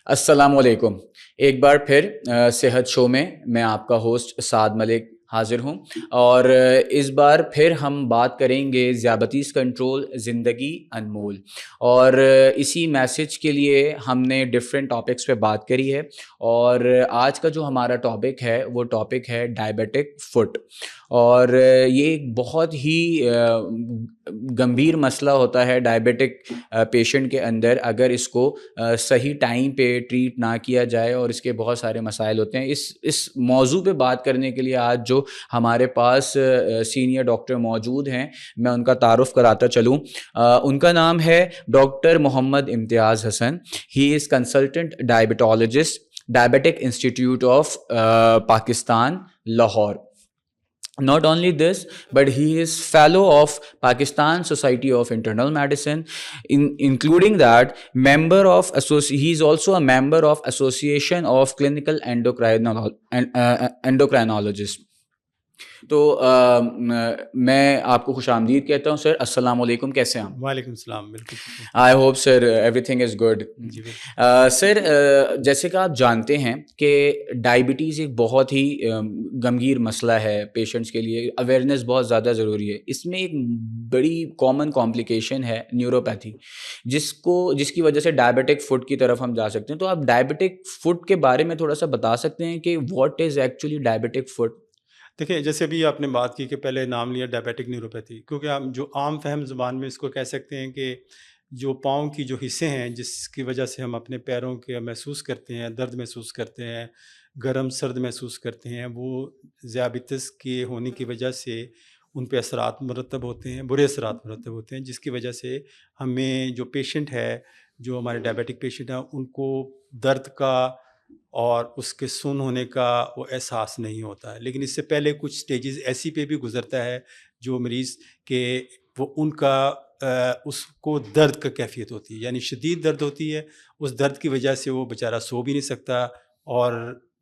السلام علیکم. ایک بار پھر صحت شو میں میں آپ کا ہوسٹ سعد ملک حاضر ہوں، اور اس بار پھر ہم بات کریں گے ذیابطیس کنٹرول زندگی انمول. اور اسی میسج کے لیے ہم نے ڈفرینٹ ٹاپکس پہ بات کری ہے، اور آج کا جو ہمارا ٹاپک ہے وہ ٹاپک ہے ڈائبیٹک فٹ. اور یہ ایک بہت ہی گمبھیر مسئلہ ہوتا ہے ڈائبیٹک پیشنٹ کے اندر اگر اس کو صحیح ٹائم پہ ٹریٹ نہ کیا جائے، اور اس کے بہت سارے مسائل ہوتے ہیں. اس موضوع پہ بات کرنے کے لیے آج جو ہمارے پاس سینئر ڈاکٹر موجود ہیں، میں ان کا تعارف کراتا چلوں. ان کا نام ہے doctor Muhammad Imtiaz Hassan. He is consultant diabetologist, diabetic institute of Pakistan, Lahore. Not only this, but he is fellow of Pakistan Society of Internal Medicine, including that he is also a member of Association of Clinical Endocrinologists. تو میں آپ کو خوش آمدید کہتا ہوں سر. السلام علیکم، کیسے ہیں آپ؟ وعلیکم السلام. بالکل. I hope sir everything is good. جی سر جیسے کہ آپ جانتے ہیں کہ ڈائبٹیز ایک بہت ہی گمگیر مسئلہ ہے پیشنٹس کے لیے. اویئرنیس بہت زیادہ ضروری ہے. اس میں ایک بڑی کامن کمپلیکیشن ہے نیوروپیتھی، جس کی وجہ سے ڈائبیٹک فٹ کی طرف ہم جا سکتے ہیں. تو آپ ڈائبیٹک فٹ کے بارے میں تھوڑا سا بتا سکتے ہیں کہ what is actually diabetic foot? دیکھیں، جیسے ابھی آپ نے بات کی کہ پہلے نام لیا ڈائبیٹک نیوروپیتھی، کیونکہ ہم جو عام فہم زبان میں اس کو کہہ سکتے ہیں کہ جو پاؤں کی جو حصے ہیں جس کی وجہ سے ہم اپنے پیروں کے محسوس کرتے ہیں، درد محسوس کرتے ہیں، گرم سرد محسوس کرتے ہیں، وہ ذیابیطس کے ہونے کی وجہ سے ان پہ اثرات مرتب ہوتے ہیں، برے اثرات مرتب ہوتے ہیں، جس کی وجہ سے ہمیں جو پیشنٹ ہے، جو ہمارے ڈائبیٹک پیشنٹ ہیں، ان کو درد کا اور اس کے سن ہونے کا وہ احساس نہیں ہوتا ہے. لیکن اس سے پہلے کچھ سٹیجز ایسی پہ بھی گزرتا ہے جو مریض کہ وہ ان کا اس کو درد کا کیفیت ہوتی ہے، یعنی شدید درد ہوتی ہے. اس درد کی وجہ سے وہ بیچارہ سو بھی نہیں سکتا اور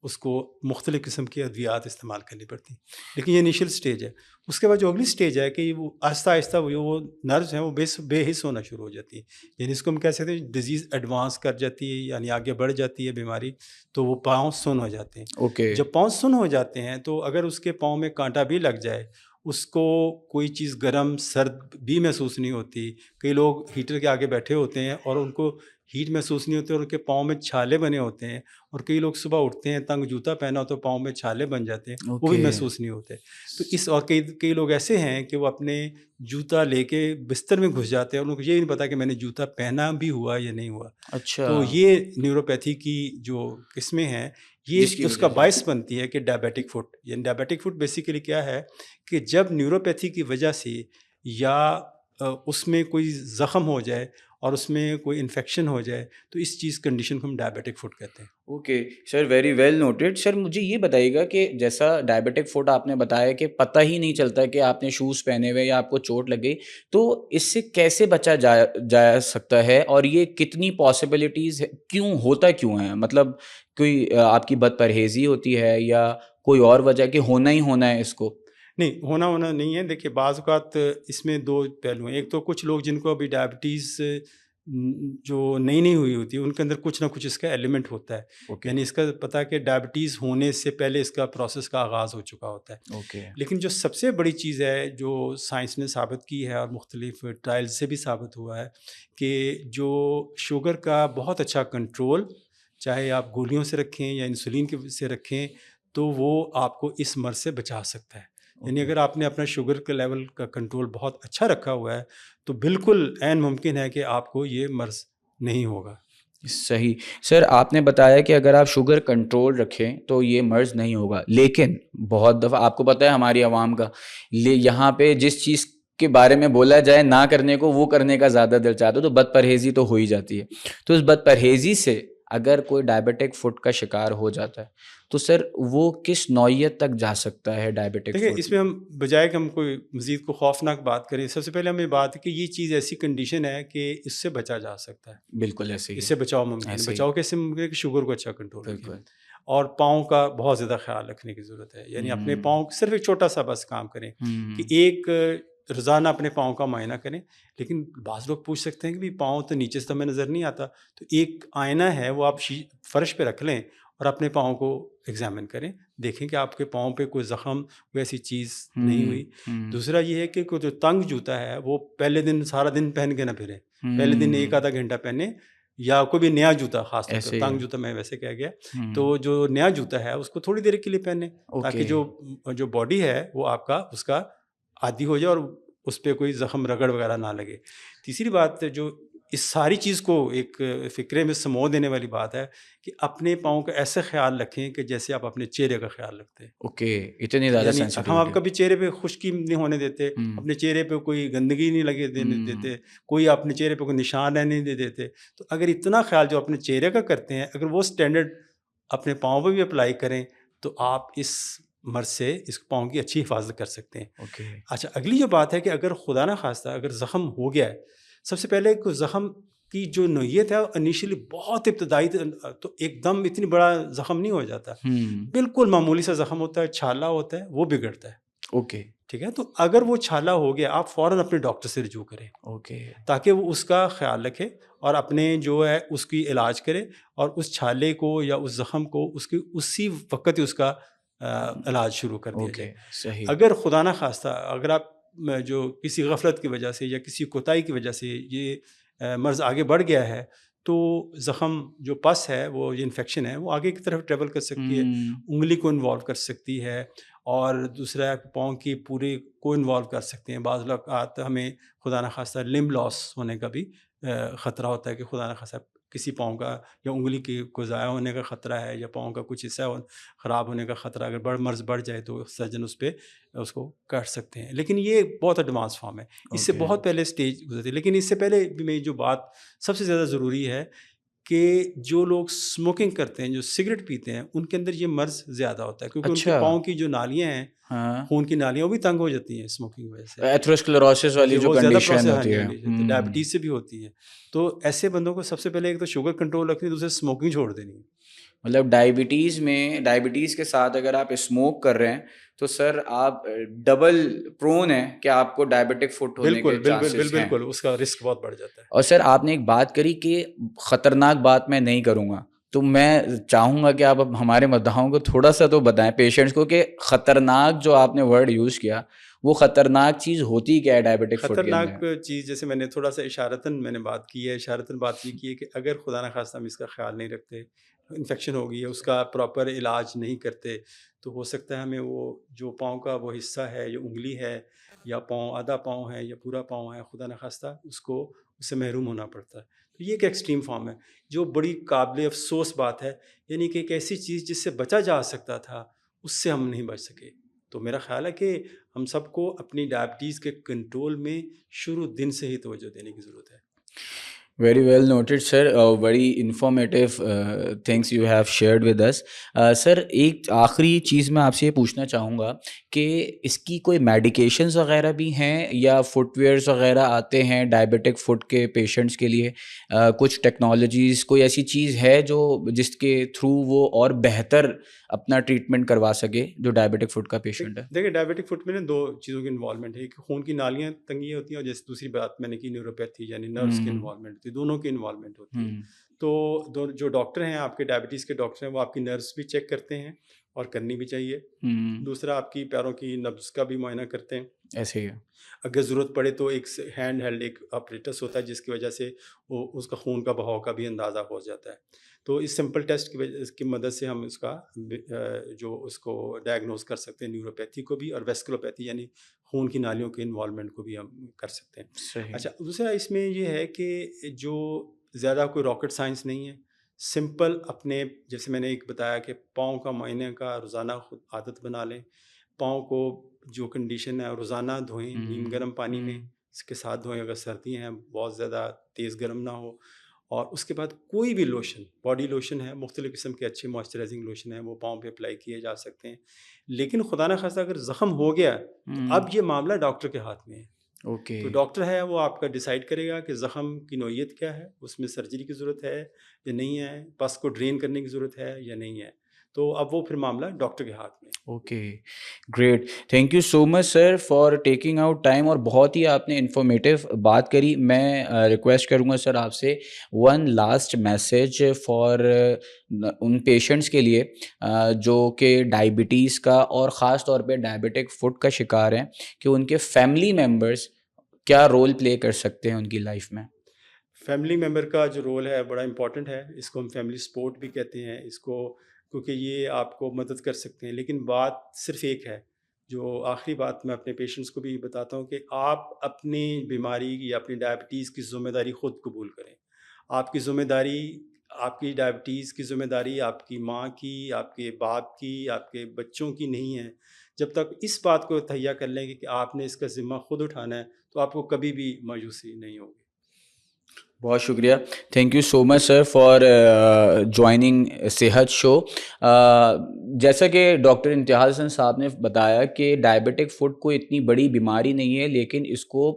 اس کو مختلف قسم کی ادویات استعمال کرنی پڑتی. لیکن یہ انیشیل سٹیج ہے. اس کے بعد جو اگلی سٹیج ہے کہ وہ آہستہ آہستہ وہ نروز ہیں وہ بے حس ہونا شروع ہو جاتی ہیں. یعنی اس کو ہم کہہ سکتے ہیں ڈیزیز ایڈوانس کر جاتی ہے، یعنی آگے بڑھ جاتی ہے بیماری، تو وہ پاؤں سن ہو جاتے ہیں. اوکے. جب پاؤں سن ہو جاتے ہیں تو اگر اس کے پاؤں میں کانٹا بھی لگ جائے، اس کو کوئی چیز گرم سرد بھی محسوس نہیں ہوتی. کئی لوگ ہیٹر کے آگے بیٹھے ہوتے ہیں اور ان کو ہیٹ محسوس نہیں ہوتی اور ان کے پاؤں میں چھالے بنے ہوتے ہیں، اور کئی لوگ صبح اٹھتے ہیں تنگ جوتا پہنا ہو تو پاؤں میں چھالے بن جاتے ہیں، وہ بھی محسوس نہیں ہوتے. تو اور کئی لوگ ایسے ہیں کہ وہ اپنے جوتا لے کے بستر میں گھس جاتے ہیں اور ان کو یہ نہیں پتا کہ میں نے جوتا پہنا بھی ہوا یا نہیں ہوا. اچھا. تو یہ نیوروپیتھی کی جو قسمیں ہیں یہ اس کا باعث بنتی ہے کہ ڈائبیٹک فٹ. یعنی ڈائبیٹک فٹ بیسیکلی کیا ہے کہ جب نیوروپیتھی کی وجہ سے یا اس میں کوئی زخم ہو جائے اور اس میں کوئی انفیکشن ہو جائے تو اس چیز کنڈیشن کو ہم ڈائبیٹک فٹ کہتے ہیں. Okay sir, very well noted. Sir مجھے یہ بتائیے گا کہ جیسا ڈائبیٹک فٹ آپ نے بتایا کہ پتہ ہی نہیں چلتا کہ آپ نے شوز پہنے ہوئے یا آپ کو چوٹ لگ گئی، تو اس سے کیسے بچا جا سکتا ہے، اور یہ کتنی پاسبلٹیز کیوں ہے؟ مطلب کوئی آپ کی بد پرہیزی ہوتی ہے یا کوئی اور وجہ کہ ہونا ہی ہونا ہے اس کو؟ نہیں، ہونا نہیں ہے. دیکھیے، بعض اوقات اس میں دو پہلو ہیں. ایک تو کچھ لوگ جن کو ابھی ڈائبٹیز جو نئی ہوئی ہوتی ہے ان کے اندر کچھ نہ کچھ اس کا ایلیمنٹ ہوتا ہے. یعنی اس کا پتہ کہ ڈائبٹیز ہونے سے پہلے اس کا پروسیس کا آغاز ہو چکا ہوتا ہے. لیکن جو سب سے بڑی چیز ہے جو سائنس نے ثابت کی ہے اور مختلف ٹرائل سے بھی ثابت ہوا ہے کہ جو شوگر کا بہت اچھا کنٹرول، چاہے آپ گولیوں سے رکھیں یا انسولین سے رکھیں، تو وہ آپ کو اس مرض سے بچا سکتا ہے. یعنی اگر آپ نے اپنا شوگر کے لیول کا کنٹرول بہت اچھا رکھا ہوا ہے تو بالکل عین ممکن ہے کہ آپ کو یہ مرض نہیں ہوگا. صحیح. سر آپ نے بتایا کہ اگر آپ شوگر کنٹرول رکھیں تو یہ مرض نہیں ہوگا، لیکن بہت دفعہ آپ کو پتہ ہے ہماری عوام کا یہاں پہ جس چیز کے بارے میں بولا جائے نہ کرنے کو وہ کرنے کا زیادہ دل چاہتا ہے، تو بد پرہیزی تو ہو ہی جاتی ہے. تو اس بد پرہیزی سے اگر کوئی ڈائبیٹک فٹ کا شکار ہو جاتا ہے تو سر وہ کس نوعیت تک جا سکتا ہے ڈائبیٹک دیکھیں، فٹ؟ اس میں ہم بجائے کہ ہم کوئی مزید کو خوفناک بات کریں، سب سے پہلے ہمیں بات ہے کہ یہ چیز ایسی کنڈیشن ہے کہ اس سے بچا جا سکتا ہے. بالکل ایسے ہی اس سے بچاؤ ممکن ہے. بچاؤ کیسے ممکن ہے کہ شوگر کو اچھا کنٹرول رکھیں اور پاؤں کا بہت زیادہ خیال رکھنے کی ضرورت ہے. یعنی اپنے پاؤں صرف ایک چھوٹا سا بس کام کریں کہ ایک روزانہ اپنے پاؤں کا معائنہ کریں. لیکن بعض لوگ پوچھ سکتے ہیں کہ بھی پاؤں تو نیچے سے تو ہمیں نظر نہیں آتا, تو ایک آئینہ ہے وہ آپ فرش پہ رکھ لیں اور اپنے پاؤں کو ایگزامن کریں, دیکھیں کہ آپ کے پاؤں پہ کوئی زخم کوئی ایسی چیز نہیں ہوئی. دوسرا یہ ہے کہ کوئی جو تنگ جوتا ہے وہ پہلے دن سارا دن پہن کے نہ پھریں, پہلے دن ایک آدھا گھنٹہ پہنے, یا کوئی بھی نیا جوتا, خاص طور پہ تنگ جوتا میں ویسے کہہ گیا, تو جو نیا جوتا ہے اس کو تھوڑی دیر کے لیے پہنے, تاکہ جو باڈی ہے وہ آپ کا اس کا عادی ہو جائے اور اس پہ کوئی زخم رگڑ وغیرہ نہ لگے. تیسری بات جو اس ساری چیز کو ایک فکرے میں سمو دینے والی بات ہے کہ اپنے پاؤں کا ایسے خیال رکھیں کہ جیسے آپ اپنے چہرے کا خیال رکھتے ہیں. اوکے, اتنی زیادہ یعنی ہم سینسیٹیوٹی. آپ کبھی چہرے پہ خشکی نہیں ہونے دیتے, اپنے چہرے پہ کوئی گندگی نہیں لگے دینے دیتے, کوئی اپنے چہرے پہ کوئی نشان رہنے نہیں دیتے. تو اگر اتنا خیال جو اپنے چہرے کا کرتے ہیں, اگر وہ سٹینڈرڈ اپنے پاؤں پہ بھی اپلائی کریں تو آپ اس مرض سے اس پاؤں کی اچھی حفاظت کر سکتے ہیں. اوکے. اچھا, اگلی جو بات ہے کہ اگر خدا نہ خواستہ اگر زخم ہو گیا ہے, سب سے پہلے زخم کی جو نوعیت ہے انیشلی بہت ابتدائی, تو ایک دم اتنی بڑا زخم نہیں ہو جاتا, بالکل معمولی سا زخم ہوتا ہے, چھالا ہوتا ہے, وہ بگڑتا ہے. اوکے. ٹھیک ہے, تو اگر وہ چھالا ہو گیا آپ فوراً اپنے ڈاکٹر سے رجوع کریں. اوکے. تاکہ وہ اس کا خیال رکھے اور اپنے جو ہے اس کی علاج کرے, اور اس چھالے کو یا اس زخم کو اس کی اسی وقت ہی اس کا علاج شروع کر دیا جائے. صحیح. اگر خدا نہ خواستہ اگر آپ جو کسی غفلت کی وجہ سے یا کسی کوتاہی کی وجہ سے یہ مرض آگے بڑھ گیا ہے, تو زخم جو پس ہے وہ یہ انفیکشن ہے وہ آگے کی طرف ٹریول کر سکتی ہے, انگلی کو انوالو کر سکتی ہے, اور دوسرا پاؤں کی پورے کو انوالو کر سکتے ہیں. بعض اوقات ہمیں خدا نخواستہ لمب لاس ہونے کا بھی خطرہ ہوتا ہے, کہ خدا نخواستہ کسی پاؤں کا یا انگلی کی کو ضائع ہونے کا خطرہ ہے, یا پاؤں کا کچھ حصہ خراب ہونے کا خطرہ, اگر مرض بڑھ جائے تو سرجن اس پہ اس کو کاٹ سکتے ہیں. لیکن یہ بہت ایڈوانس فارم ہے, اس سے بہت پہلے اسٹیج گزرتی ہے. لیکن اس سے پہلے بھی میں جو بات سب سے زیادہ ضروری ہے کہ جو لوگ اسموکنگ کرتے ہیں, جو سگریٹ پیتے ہیں, ان کے اندر یہ مرض زیادہ ہوتا ہے, کیونکہ ان کے پاؤں کی جو نالیاں ہیں, خون کی نالیاں, وہ بھی تنگ ہو جاتی ہیں اسموکنگ کی وجہ سے. ایتھروسکلروسس والی جو زیادہ کنڈیشن ہوتی ہے, ڈائبٹیز سے بھی ہوتی ہے. تو ایسے بندوں کو سب سے پہلے ایک تو شوگر کنٹرول رکھنی, دوسرے اسموکنگ چھوڑ دینی. مطلب ڈائبٹیز کے ساتھ اگر آپ اسموک کر رہے ہیں تو سر آپ ڈبل پرون ہیں کہ آپ کو ڈائبٹک فٹ ہونے کے چانسز ہیں. بالکل, اس کا رسک بہت بڑھ جاتا ہے. اور سر آپ نے ایک بات کری کہ خطرناک بات میں نہیں کروں گا, تو میں چاہوں گا کہ آپ اب ہمارے مداحوں کو تھوڑا سا تو بتائیں, پیشنٹس کو, کہ خطرناک جو آپ نے ورڈ یوز کیا وہ خطرناک چیز ہوتی کیا ہے ڈائبٹک فٹ کے اندر؟ خطرناک چیز جیسے میں نے تھوڑا سا اشارتاً میں نے بات کی ہے, اشارتاً بات یہ کی ہے کہ اگر خدا نخواستہ ہم اس کا خیال نہیں رکھتے, انفیکشن ہو گئی ہے, اس کا پراپر علاج نہیں کرتے, تو ہو سکتا ہے ہمیں وہ جو پاؤں کا وہ حصہ ہے, یا انگلی ہے, یا پاؤں آدھا پاؤں ہے, یا پورا پاؤں ہے, خدا نخواستہ اس سے محروم ہونا پڑتا ہے. تو یہ ایک ایکسٹریم فارم ہے جو بڑی قابل افسوس بات ہے, یعنی کہ ایک ایسی چیز جس سے بچا جا سکتا تھا اس سے ہم نہیں بچ سکے. تو میرا خیال ہے کہ ہم سب کو اپنی ڈائبٹیز کے کنٹرول میں شروع دن سے ہی توجہ دینے کی ضرورت ہے. Very well noted sir, very informative things you have shared with us. Sir ایک آخری چیز میں آپ سے یہ پوچھنا چاہوں گا کہ اس کی کوئی میڈیکیشنز وغیرہ بھی ہیں, یا فٹ ویئرس وغیرہ آتے ہیں ڈائبٹک فٹ کے پیشنٹس کے لیے, کچھ ٹیکنالوجیز, کوئی ایسی چیز ہے جو جس کے تھرو وہ اور بہتر اپنا ٹریٹمنٹ کروا سکے جو ڈائبٹک فٹ کا پیشنٹ ہے؟ دیکھیں, ڈائبٹک فٹ میں دو چیزوں کی انوالومنٹ ہے, کہ خون کی نالیاں تنگی ہوتی ہیں, اور جیسے دوسری بات میں نے کی نیوروپیتھی یعنی نروس کی انوالومنٹ ہوتی ہے, دونوں کی انوالومنٹ ہوتی ہے. تو جو ڈاکٹر ہیں آپ کے ڈائبٹیز کے ڈاکٹر ہیں, وہ آپ کی نروس بھی چیک کرتے ہیں, اور کرنی بھی چاہیے. دوسرا آپ کی پیروں کی نبض کا بھی معائنہ کرتے ہیں. ایسے ہی اگر ضرورت پڑے تو ایک ہینڈ ہیلڈ ایک آپریٹس ہوتا ہے, جس کی وجہ سے وہ اس کا خون کا بہاؤ کا بھی اندازہ ہو جاتا ہے. تو اس سمپل ٹیسٹ کی مدد سے ہم اس کا جو اس کو ڈائگنوز کر سکتے ہیں, نیوروپیتھی کو بھی, اور ویسکولوپیتھی یعنی خون کی نالیوں کے انوالومنٹ کو بھی ہم کر سکتے ہیں. اچھا, دوسرا اس میں یہ ہے کہ جو زیادہ کوئی راکٹ سائنس نہیں ہے, سمپل اپنے جیسے میں نے ایک بتایا کہ پاؤں کا معائنہ کا روزانہ خود عادت بنا لیں. پاؤں کو جو کنڈیشن ہے روزانہ دھوئیں نیم گرم پانی میں, اس کے ساتھ دھوئیں اگر سردی ہیں, بہت زیادہ تیز گرم نہ ہو. اور اس کے بعد کوئی بھی لوشن, باڈی لوشن ہے, مختلف قسم کے اچھے موئسچرائزنگ لوشن ہیں, وہ پاؤں پہ اپلائی کیے جا سکتے ہیں. لیکن خدا نہ خواستہ اگر زخم ہو گیا تو اب یہ معاملہ ڈاکٹر کے ہاتھ میں ہے. تو ڈاکٹر ہے وہ آپ کا ڈیسائیڈ کرے گا کہ زخم کی نوعیت کیا ہے, اس میں سرجری کی ضرورت ہے یا نہیں ہے, پس کو ڈرین کرنے کی ضرورت ہے یا نہیں ہے. تو اب وہ پھر معاملہ ڈاکٹر کے ہاتھ میں. Okay great. Thank you so much sir for taking out time, اور بہت ہی آپ نے انفارمیٹیو بات کری. میں ریکویسٹ کروں گا سر آپ سے one last message for in patients کے لیے جو کہ ڈائبٹیز کا اور خاص طور پہ ڈائبٹک فوڈ کا شکار ہیں, کہ ان کے فیملی ممبرس کیا رول پلے کر سکتے ہیں ان کی لائف میں. فیملی ممبر کا جو رول ہے بڑا امپورٹنٹ ہے. اس کو ہم فیملی سپورٹ بھی کہتے ہیں اس کو, کیونکہ یہ آپ کو مدد کر سکتے ہیں. لیکن بات صرف ایک ہے, جو آخری بات میں اپنے پیشنٹس کو بھی بتاتا ہوں کہ آپ اپنی بیماری یا اپنی ڈائبٹیز کی ذمہ داری خود قبول کریں. آپ کی ذمہ داری, آپ کی ڈائبٹیز کی ذمہ داری آپ کی ماں کی, آپ کے باپ کی, آپ کے بچوں کی نہیں ہے. جب تک اس بات کو تہیہ کر لیں گے کہ آپ نے اس کا ذمہ خود اٹھانا ہے, تو آپ کو کبھی بھی مایوسی نہیں ہوگی. بہت شکریہ. Thank you so much sir for joining صحت شو. جیسا کہ ڈاکٹر امتیاز حسن صاحب نے بتایا کہ ڈائبٹک فوڈ کوئی اتنی بڑی بیماری نہیں ہے, لیکن اس کو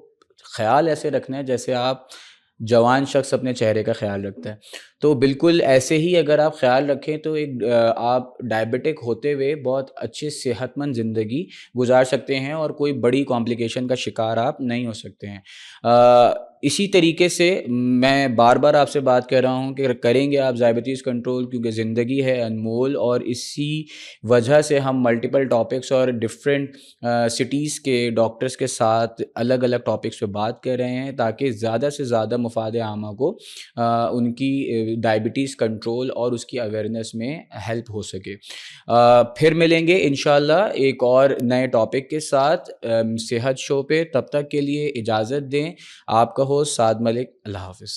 خیال ایسے رکھنا ہے جیسے آپ جوان شخص اپنے چہرے کا خیال رکھتا ہے. تو بالکل ایسے ہی اگر آپ خیال رکھیں تو ایک آپ ڈائبٹک ہوتے ہوئے بہت اچھی صحت مند زندگی گزار سکتے ہیں اور کوئی بڑی کمپلیکیشن کا شکار آپ نہیں ہو سکتے ہیں. اسی طریقے سے میں بار بار آپ سے بات کر رہا ہوں کہ کریں گے آپ ذیابیطیز کنٹرول, کیونکہ زندگی ہے انمول, اور اسی وجہ سے ہم ملٹیپل ٹاپکس اور ڈفرینٹ سٹیز کے ڈاکٹرس کے ساتھ الگ الگ ٹاپکس پہ بات کر رہے ہیں, تاکہ زیادہ سے زیادہ مفاد عامہ کو ان کی ڈائبٹیز کنٹرول اور اس کی اویئرنیس میں ہیلپ ہو سکے. پھر ملیں گے انشاءاللہ ایک اور نئے ٹاپک کے ساتھ صحت شو پہ. تب تک کے لیے اجازت دیں. آپ کا ہوسٹ سعد ملک. اللہ حافظ.